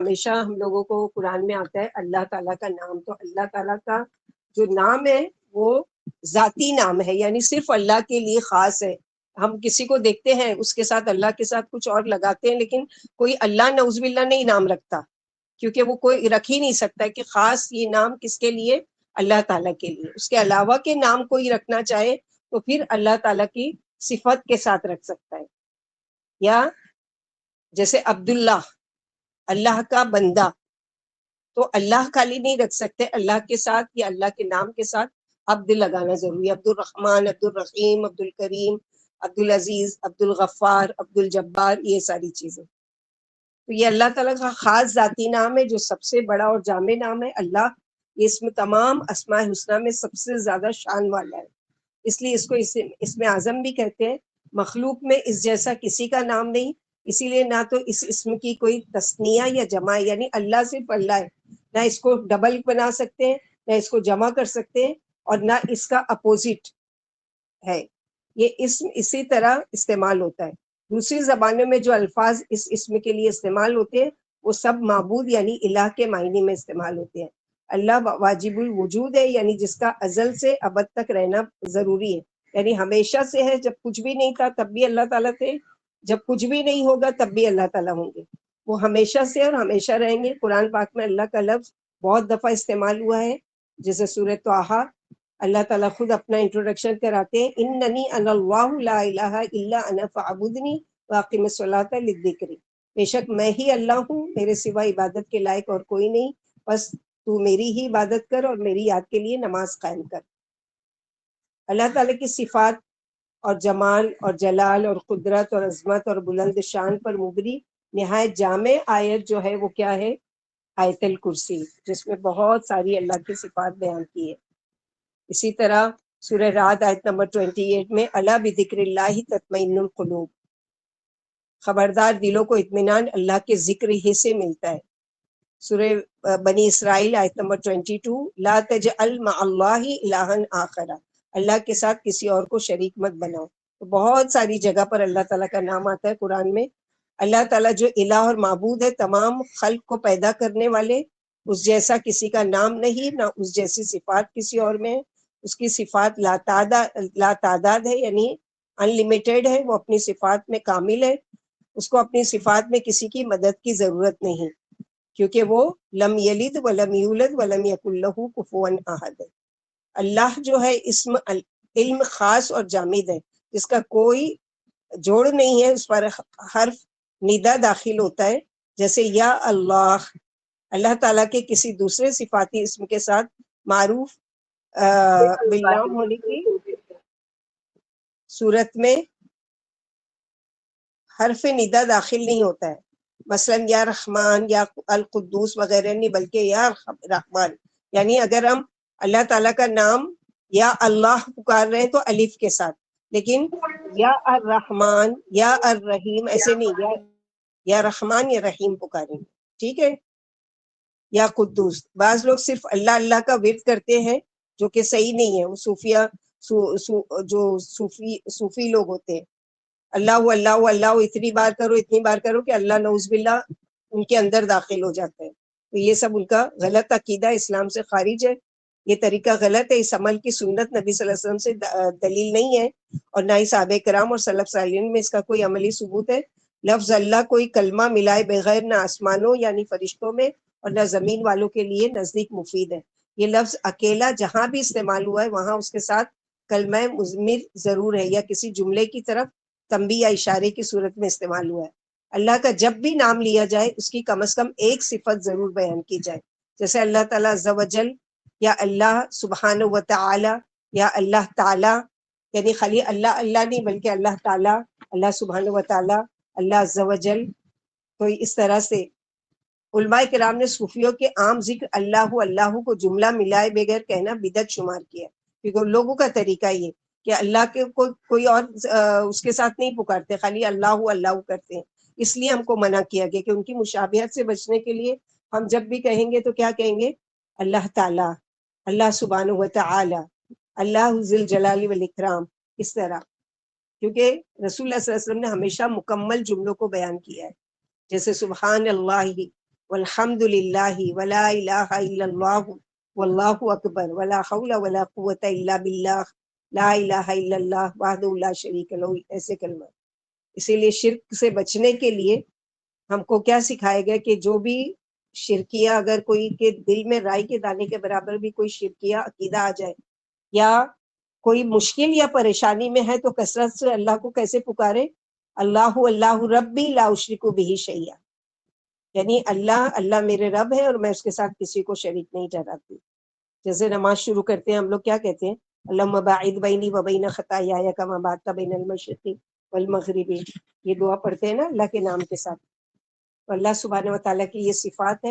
ہمیشہ ہم لوگوں کو قرآن میں آتا ہے اللہ تعالیٰ کا نام، تو اللہ تعالیٰ کا جو نام ہے وہ ذاتی نام ہے، یعنی صرف اللہ کے لیے خاص ہے۔ ہم کسی کو دیکھتے ہیں اس کے ساتھ اللہ کے ساتھ کچھ اور لگاتے ہیں، لیکن کوئی اللہ نعوذ باللہ نہیں نام رکھتا، کیونکہ وہ کوئی رکھ ہی نہیں سکتا کہ خاص یہ نام کس کے لیے، اللہ تعالیٰ کے لیے۔ اس کے علاوہ کے نام کوئی رکھنا چاہے تو پھر اللہ تعالیٰ کی صفت کے ساتھ رکھ سکتا ہے، یا جیسے عبداللہ، اللہ کا بندہ، تو اللہ خالی نہیں رکھ سکتے، اللہ کے ساتھ یا اللہ کے نام کے ساتھ عبد لگانا ضروری ہے۔ عبد الرحمن، عبد الرحیم، عبد الکریم، عبد العزیز، عبد الغفار، عبد الجبار، یہ ساری چیزیں، تو یہ اللہ تعالیٰ کا خاص ذاتی نام ہے جو سب سے بڑا اور جامع نام ہے۔ اللہ یہ اس میں تمام اسماء الحسنہ میں سب سے زیادہ شان والا ہے، اس لیے اس کو اسم اعظم بھی کہتے ہیں۔ مخلوق میں اس جیسا کسی کا نام نہیں، اسی لیے نہ تو اس اسم کی کوئی تثنیہ یا جمع ہے، یعنی اللہ صرف اللہ ہے، نہ اس کو ڈبل بنا سکتے ہیں، نہ اس کو جمع کر سکتے ہیں، اور نہ اس کا اپوزٹ ہے۔ یہ اسم اسی طرح استعمال ہوتا ہے۔ دوسری زبانوں میں جو الفاظ اس اسم کے لیے استعمال ہوتے ہیں وہ سب معبود یعنی الہ کے معنی میں استعمال ہوتے ہیں۔ اللہ واجب الوجود ہے، یعنی جس کا ازل سے ابد تک رہنا ضروری ہے، یعنی ہمیشہ سے ہے، جب کچھ بھی نہیں تھا تب بھی اللہ تعالیٰ تھے، جب کچھ بھی نہیں ہوگا تب بھی اللہ تعالیٰ ہوں گے، وہ ہمیشہ سے اور ہمیشہ رہیں گے۔ قرآن پاک میں اللہ کا لفظ بہت دفعہ استعمال ہوا ہے، جیسے سورہ طٰہٰ اللہ تعالیٰ خود اپنا انٹروڈکشن کراتے ہیں، اننی انا اللہ لا الہ الا انا فاعبدنی واقم الصلاۃ للذکر، بے شک میں ہی اللہ ہوں، میرے سوا عبادت کے لائق اور کوئی نہیں، بس تو میری ہی عبادت کر اور میری یاد کے لیے نماز قائم کر۔ اللہ تعالیٰ کی صفات اور جمال اور جلال اور قدرت اور عظمت اور بلند شان پر مبنی نہایت جامع آیت جو ہے وہ کیا ہے؟ آیت الکرسی، جس میں بہت ساری اللہ کی صفات بیان کی ہے۔ اسی طرح سورہ رعد آیت نمبر 28 میں الا بذکر اللہ تطمئن القلوب، خبردار دلوں کو اطمینان اللہ کے ذکر ہی سے ملتا ہے۔ سورہ بنی اسرائیل آیت نمبر 22 لا تجعل مع اللہ الہا آخر، اللہ کے ساتھ کسی اور کو شریک مت بناؤ۔ تو بہت ساری جگہ پر اللہ تعالیٰ کا نام آتا ہے قرآن میں۔ اللہ تعالیٰ جو الہ اور معبود ہے، تمام خلق کو پیدا کرنے والے، اس جیسا کسی کا نام نہیں، نہ اس جیسی صفات کسی اور میں، اس کی صفات لا تعداد ہے، یعنی ان لمیٹیڈ ہے، وہ اپنی صفات میں کامل ہے، اس کو اپنی صفات میں کسی کی مدد کی ضرورت نہیں، کیونکہ وہ لم یلد ولم یولد ولم یکن لہ کفوا احد ہے۔ اللہ جو ہے اسم علم خاص اور جامد ہے، جس کا کوئی جوڑ نہیں ہے، اس پر حرف ندا داخل ہوتا ہے، جیسے یا اللہ، اللہ تعالیٰ کے کسی دوسرے صفاتی اسم کے ساتھ معروف باللام ہونے کی صورت میں حرف ندا داخل نہیں ہوتا ہے، مثلا یا رحمان یا القدوس وغیرہ نہیں، بلکہ یا رحمان، یعنی اگر ہم اللہ تعالیٰ کا نام یا اللہ پکار رہے ہیں تو الف کے ساتھ، لیکن یا الرحمن یا الرحیم ایسے نہیں، یا رحمان یا رحیم پکاریں گے، ٹھیک ہے؟ یا قدوس، بعض لوگ صرف اللہ اللہ کا ورد کرتے ہیں جو کہ صحیح نہیں ہے، وہ صوفیہ جو صوفی لوگ ہوتے ہیں، اللہ اللہ اللہ اتنی بار کرو کہ اللہ نعوذ باللہ ان کے اندر داخل ہو جاتا ہے، تو یہ سب ان کا غلط عقیدہ، اسلام سے خارج ہے، یہ طریقہ غلط ہے، اس عمل کی سنت نبی صلی اللہ علیہ وسلم سے دلیل نہیں ہے، اور نہ ہی صحابہ کرام اور سلف صالحین میں اس کا کوئی عملی ثبوت ہے۔ لفظ اللہ کوئی کلمہ ملائے بغیر نہ آسمانوں یعنی فرشتوں میں اور نہ زمین والوں کے لیے نزدیک مفید ہے۔ یہ لفظ اکیلا جہاں بھی استعمال ہوا ہے وہاں اس کے ساتھ کلمہ مضمر ضرور ہے، یا کسی جملے کی طرف تنبیہ یا اشارے کی صورت میں استعمال ہوا ہے۔ اللہ کا جب بھی نام لیا جائے اس کی کم از کم ایک صفت ضرور بیان کی جائے، جیسے اللہ تعالیٰ عز و جل، یا اللہ سبحانہ و تعالی، یا اللہ تعالی، یعنی خالی اللہ اللہ نہیں بلکہ اللہ تعالی، اللہ سبحانہ و تعالی، اللہ عز و جل۔ تو اس طرح سے علماء کرام نے صوفیوں کے عام ذکر اللہ اللہ کو جملہ ملائے بغیر کہنا بدعت شمار کیا، کیونکہ ان لوگوں کا طریقہ یہ کہ اللہ کے کوئی اور اس کے ساتھ نہیں پکارتے، خالی اللہ اللہ کرتے ہیں، اس لیے ہم کو منع کیا گیا کہ ان کی مشابہت سے بچنے کے لیے ہم جب بھی کہیں گے تو کیا کہیں گے؟ اللہ تعالیٰ، اللہ سبحانہ و تعالی، اللہ ذی الجلال والاکرام، اس طرح، کیونکہ رسول اللہ صلی اللہ علیہ وسلم نے ہمیشہ مکمل جملوں کو بیان کیا ہے، جیسے سبحان اللہ والحمد للہ ولا الہ الا اللہ واللہ اکبر ولا حول ولا قوۃ الا باللہ لا الہ الا اللہ وحدہ لا شریک لہ، ایسے کلمہ۔ اسی لیے شرک سے بچنے کے لیے ہم کو کیا سکھایا گیا کہ جو بھی شرکیہ اگر کوئی کے دل میں رائی کے دانے کے برابر بھی کوئی شرکیہ عقیدہ آ جائے، یا کوئی مشکل یا پریشانی میں ہے، تو کثرت سے اللہ کو کیسے پکارے؟ اللہ اللہ ربی لا اشرک بہ شیئا، یعنی اللہ اللہ میرے رب ہے اور میں اس کے ساتھ کسی کو شریک نہیں ٹھہراتی۔ جیسے نماز شروع کرتے ہیں ہم لوگ کیا کہتے ہیں؟ اللہم باعد بینی و بین خطایایا کما باعدت بین المشرق والمغرب، یہ دعا پڑھتے ہیں نا اللہ کے نام کے ساتھ۔ تو اللہ سبحانہ و تعالیٰ کی یہ صفات ہے